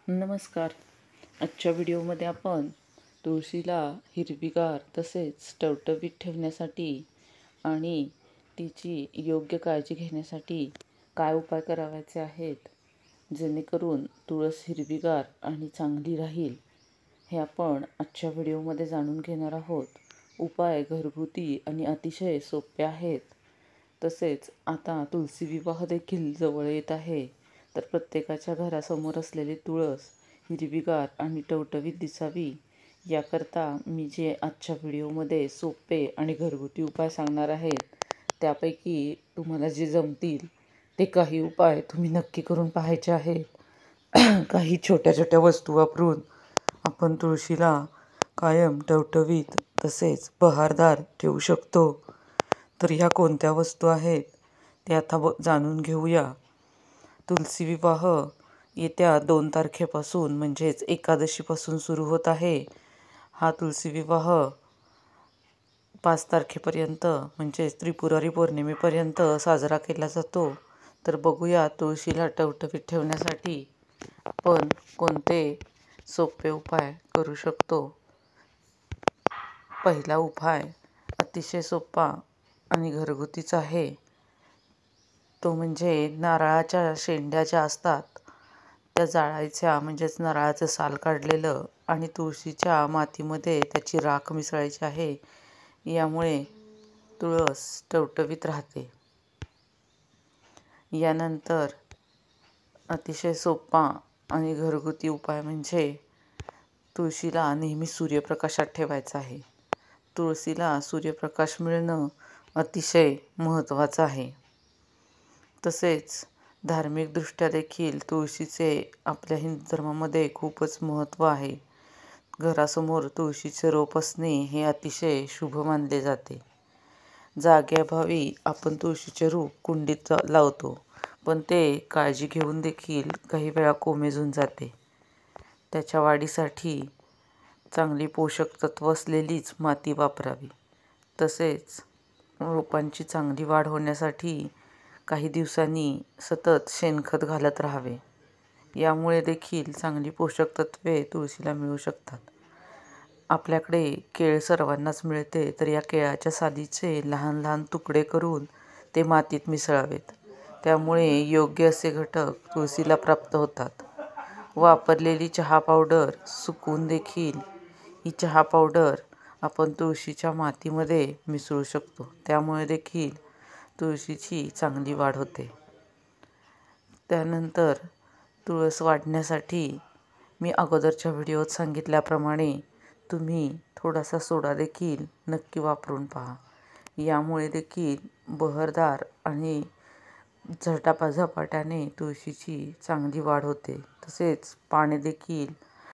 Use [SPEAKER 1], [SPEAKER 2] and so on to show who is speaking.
[SPEAKER 1] नमस्कार. आजच्या व्हिडिओमध्ये आपण तुळशीला हिरवीगार तसेच टवटवीत ठेवण्यासाठी आणि तिची योग्य काळजी घेण्यासाठी काय उपाय करावयाचे आहेत, जेणेकरून तुळस हिरवीगार आणि चांगली राहील, हे आपण आजच्या व्हिडिओमध्ये जाणून घेणार आहोत. उपाय घरगुती आणि अतिशय सोपे आहेत. तसेच आता तुलसी विवाह देखील जवळ येत आहे, तर प्रत्येकाच्या घरासमोर असलेली तुळस हिरवीगार आणि टवटवीत दिसावी याकरता मी जे आजच्या व्हिडिओमध्ये सोपे आणि घरगुती उपाय सांगणार आहेत, त्यापैकी तुम्हाला जे जमतील ते काही उपाय तुम्ही नक्की करून पाहायचे आहेत. काही छोट्या छोट्या वस्तू वापरून आपण तुळशीला कायम टवटवीत तसेच बहारदार ठेवू शकतो. तर ह्या कोणत्या वस्तू आहेत ते आता जाणून घेऊया. तुलसी विवाह येत्या 2 तारखेपासून म्हणजेच एकादशीपासून सुरू होत आहे. हा तुलसी विवाह 5 तारखेपर्यंत म्हणजेच त्रिपुरारी पौर्णिमेपर्यंत साजरा केला जातो. तर बघूया तुळशीला टवटवीत ठेवण्यासाठी आपण कोणते सोपे उपाय करू शकतो. पहिला उपाय अतिशय सोपा आणि घरगुतीच आहे. तो म्हणजे नारळाच्या शेंड्या ज्या असतात त्या जाळायच्या, म्हणजेच नारळाचं साल काढलेलं, आणि तुळशीच्या मातीमध्ये त्याची राख मिसळायची आहे. यामुळे तुळस टवटवीत राहते. यानंतर अतिशय सोपा आणि घरगुती उपाय म्हणजे तुळशीला नेहमी सूर्यप्रकाशात ठेवायचं आहे. तुळशीला सूर्यप्रकाश मिळणं अतिशय महत्त्वाचं आहे. तसेच धार्मिकदृष्ट्या देखील तुळशीचे आपल्या हिंदू धर्मामध्ये खूपच महत्त्व आहे. घरासमोर तुळशीचे रोप असणे हे अतिशय शुभ मानले जाते. जागेअभावी आपण तुळशीचे रोप कुंडीत लावतो, पण ते काळजी घेऊन देखील काही वेळा कोमेजून जाते. त्याच्या वाढीसाठी चांगली पोषक तत्व असलेलीच माती वापरावी. तसेच रोपांची चांगली वाढ होण्यासाठी काही दिवसांनी सतत शेणखत घालत राहावे. यामुळे देखील चांगली पोषक तत्वे तुळशीला मिळू शकतात. आपल्याकडे केळ सर्वांनाच मिळते, तर या केळाच्या सालीचे लहान लहान तुकडे करून ते मातीत मिसळावेत. त्यामुळे योग्य असे घटक तुळशीला प्राप्त होतात. वापरलेली चहा पावडर सुकवून देखील ही चहा पावडर आपण तुळशीच्या मातीमध्ये मिसळू शकतो. त्यामुळे देखील तुळशीची चांगली वाढ होते. त्यानंतर तुळस वाढण्यासाठी मी अगोदरच्या व्हिडिओत सांगितल्याप्रमाणे तुम्ही थोडासा सोडा देखील नक्की वापरून पहा. यामुळे देखील बहरदार आणि झपाट्याने तुळशीची चांगली वाढ होते. तसेच पाने देखील